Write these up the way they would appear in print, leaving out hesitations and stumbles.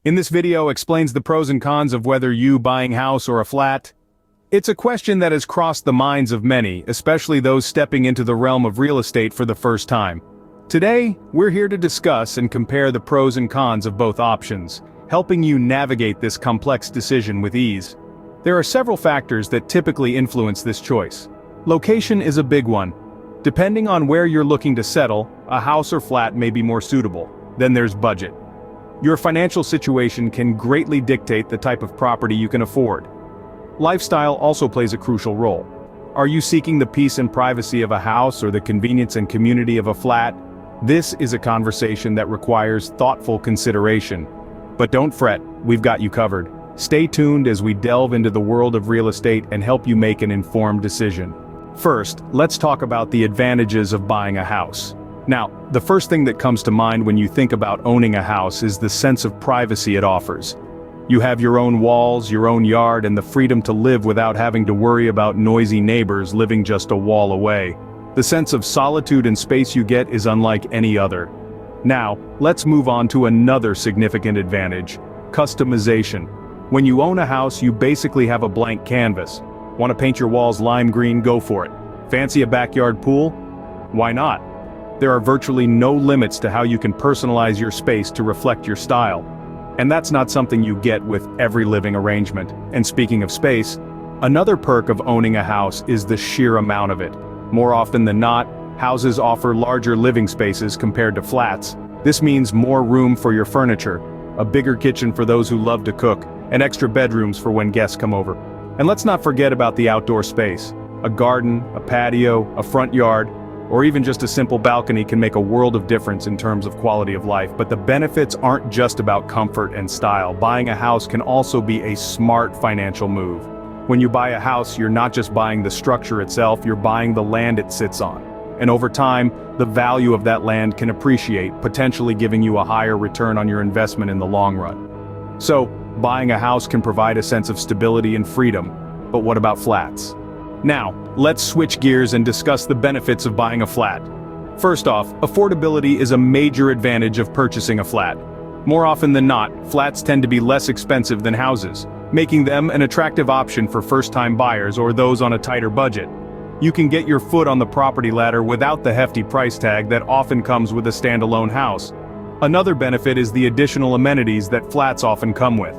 In this video explains the pros and cons of whether you buying house or a flat. It's a question that has crossed the minds of many, especially those stepping into the realm of real estate for the first time. Today, we're here to discuss and compare the pros and cons of both options, helping you navigate this complex decision with ease. There are several factors that typically influence this choice. Location is a big one. Depending on where you're looking to settle, a house or flat may be more suitable. Then there's budget. Your financial situation can greatly dictate the type of property you can afford. Lifestyle also plays a crucial role. Are you seeking the peace and privacy of a house or the convenience and community of a flat? This is a conversation that requires thoughtful consideration. But don't fret, we've got you covered. Stay tuned as we delve into the world of real estate and help you make an informed decision. First, let's talk about the advantages of buying a house. Now, the first thing that comes to mind when you think about owning a house is the sense of privacy it offers. You have your own walls, your own yard, and the freedom to live without having to worry about noisy neighbors living just a wall away. The sense of solitude and space you get is unlike any other. Now, let's move on to another significant advantage: customization. When you own a house, you basically have a blank canvas. Want to paint your walls lime green? Go for it. Fancy a backyard pool? Why not? There are virtually no limits to how you can personalize your space to reflect your style. And that's not something you get with every living arrangement. And speaking of space, another perk of owning a house is the sheer amount of it. More often than not, houses offer larger living spaces compared to flats. This means more room for your furniture, a bigger kitchen for those who love to cook, and extra bedrooms for when guests come over. And let's not forget about the outdoor space. A garden, a patio, a front yard, or even just a simple balcony can make a world of difference in terms of quality of life. But the benefits aren't just about comfort and style. Buying a house can also be a smart financial move. When you buy a house, you're not just buying the structure itself, you're buying the land it sits on. And over time, the value of that land can appreciate, potentially giving you a higher return on your investment in the long run. So, buying a house can provide a sense of stability and freedom. But what about flats? Now, let's switch gears and discuss the benefits of buying a flat. First off, affordability is a major advantage of purchasing a flat. More often than not, flats tend to be less expensive than houses, making them an attractive option for first-time buyers or those on a tighter budget. You can get your foot on the property ladder without the hefty price tag that often comes with a standalone house. Another benefit is the additional amenities that flats often come with.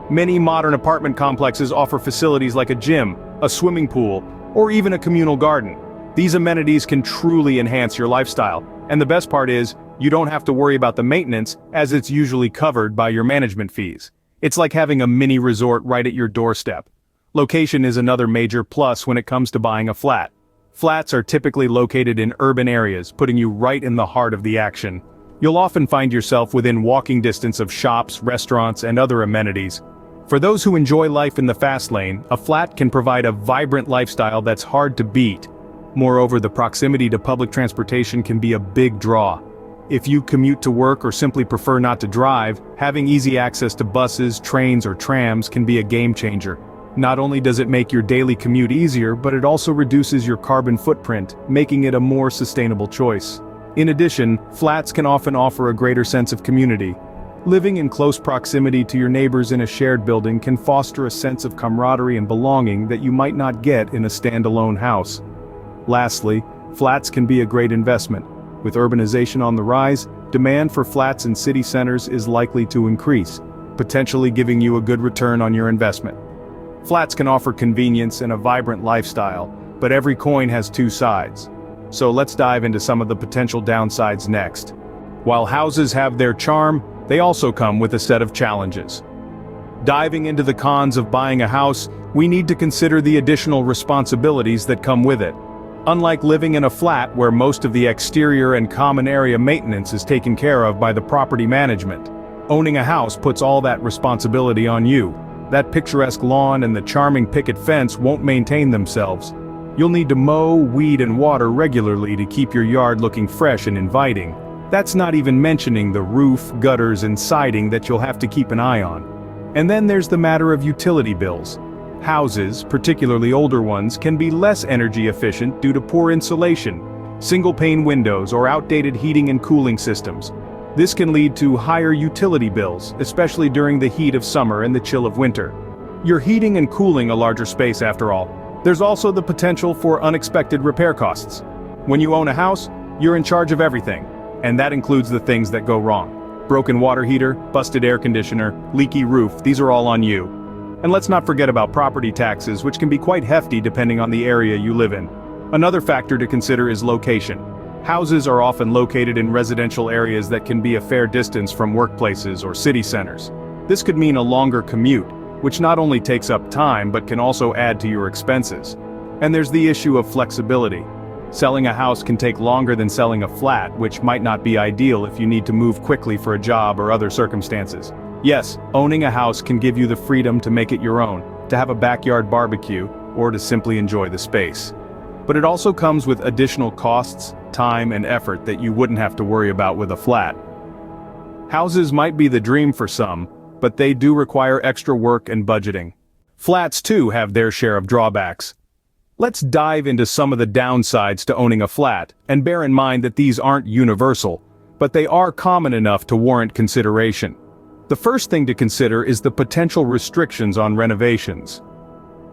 Many modern apartment complexes offer facilities like a gym, a swimming pool, or even a communal garden. These amenities can truly enhance your lifestyle, and the best part is, you don't have to worry about the maintenance, as it's usually covered by your management fees. It's like having a mini resort right at your doorstep. Location is another major plus when it comes to buying a flat. Flats are typically located in urban areas, putting you right in the heart of the action. You'll often find yourself within walking distance of shops, restaurants, and other amenities. For those who enjoy life in the fast lane, a flat can provide a vibrant lifestyle that's hard to beat. Moreover, the proximity to public transportation can be a big draw. If you commute to work or simply prefer not to drive, having easy access to buses, trains, or trams can be a game changer. Not only does it make your daily commute easier, but it also reduces your carbon footprint, making it a more sustainable choice. In addition, flats can often offer a greater sense of community. Living in close proximity to your neighbors in a shared building can foster a sense of camaraderie and belonging that you might not get in a standalone house. Lastly, flats can be a great investment. With urbanization on the rise, demand for flats in city centers is likely to increase, potentially giving you a good return on your investment. Flats can offer convenience and a vibrant lifestyle, but every coin has two sides. So let's dive into some of the potential downsides next. While houses have their charm, they also come with a set of challenges. Diving into the cons of buying a house, we need to consider the additional responsibilities that come with it. Unlike living in a flat where most of the exterior and common area maintenance is taken care of by the property management, owning a house puts all that responsibility on you. That picturesque lawn and the charming picket fence won't maintain themselves. You'll need to mow, weed, and water regularly to keep your yard looking fresh and inviting. That's not even mentioning the roof, gutters, and siding that you'll have to keep an eye on. And then there's the matter of utility bills. Houses, particularly older ones, can be less energy efficient due to poor insulation, single-pane windows, or outdated heating and cooling systems. This can lead to higher utility bills, especially during the heat of summer and the chill of winter. You're heating and cooling a larger space after all. There's also the potential for unexpected repair costs. When you own a house, you're in charge of everything, and that includes the things that go wrong. Broken water heater, busted air conditioner, leaky roof, these are all on you. And let's not forget about property taxes, which can be quite hefty depending on the area you live in. Another factor to consider is location. Houses are often located in residential areas that can be a fair distance from workplaces or city centers. This could mean a longer commute, which not only takes up time but can also add to your expenses. And there's the issue of flexibility. Selling a house can take longer than selling a flat, which might not be ideal if you need to move quickly for a job or other circumstances. Yes, owning a house can give you the freedom to make it your own, to have a backyard barbecue, or to simply enjoy the space. But it also comes with additional costs, time, and effort that you wouldn't have to worry about with a flat. Houses might be the dream for some, but they do require extra work and budgeting. Flats too have their share of drawbacks. Let's dive into some of the downsides to owning a flat, and bear in mind that these aren't universal, but they are common enough to warrant consideration. The first thing to consider is the potential restrictions on renovations.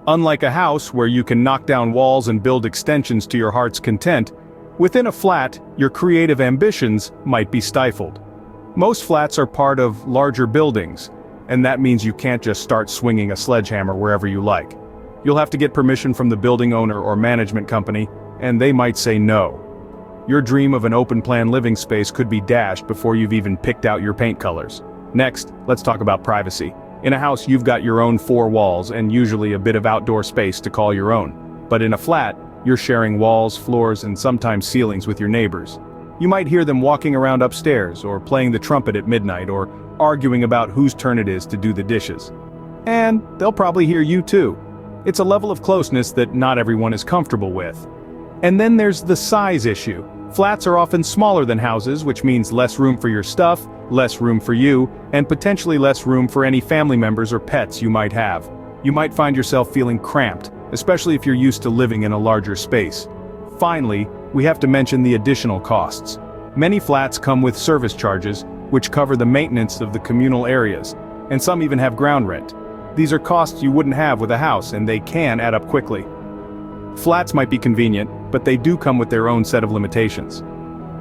Unlike a house where you can knock down walls and build extensions to your heart's content, within a flat, your creative ambitions might be stifled. Most flats are part of larger buildings, and that means you can't just start swinging a sledgehammer wherever you like. You'll have to get permission from the building owner or management company, and they might say no. Your dream of an open-plan living space could be dashed before you've even picked out your paint colors. Next, let's talk about privacy. In a house, you've got your own four walls and usually a bit of outdoor space to call your own. But in a flat, you're sharing walls, floors, and sometimes ceilings with your neighbors. You might hear them walking around upstairs, or playing the trumpet at midnight, or arguing about whose turn it is to do the dishes. And they'll probably hear you too. It's a level of closeness that not everyone is comfortable with. And then there's the size issue. Flats are often smaller than houses, which means less room for your stuff, less room for you, and potentially less room for any family members or pets you might have. You might find yourself feeling cramped, especially if you're used to living in a larger space. Finally, we have to mention the additional costs. Many flats come with service charges, which cover the maintenance of the communal areas, and some even have ground rent. These are costs you wouldn't have with a house, and they can add up quickly. Flats might be convenient, but they do come with their own set of limitations.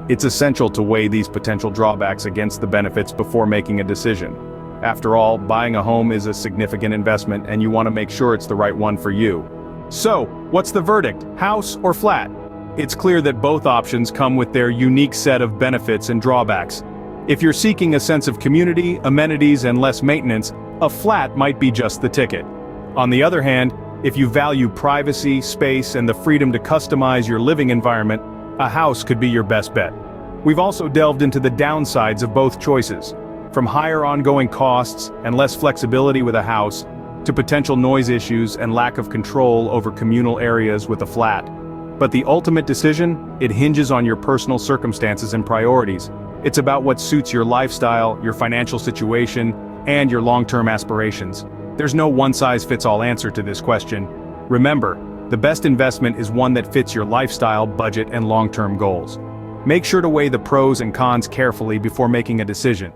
It's essential to weigh these potential drawbacks against the benefits before making a decision. After all, buying a home is a significant investment, and you want to make sure it's the right one for you. So, what's the verdict, house or flat? It's clear that both options come with their unique set of benefits and drawbacks. If you're seeking a sense of community, amenities, and less maintenance, a flat might be just the ticket. On the other hand, if you value privacy, space, and the freedom to customize your living environment, a house could be your best bet. We've also delved into the downsides of both choices, from higher ongoing costs and less flexibility with a house, to potential noise issues and lack of control over communal areas with a flat. But the ultimate decision, it hinges on your personal circumstances and priorities. It's about what suits your lifestyle, your financial situation, and your long-term aspirations. There's no one-size-fits-all answer to this question. Remember, the best investment is one that fits your lifestyle, budget, and long-term goals. Make sure to weigh the pros and cons carefully before making a decision.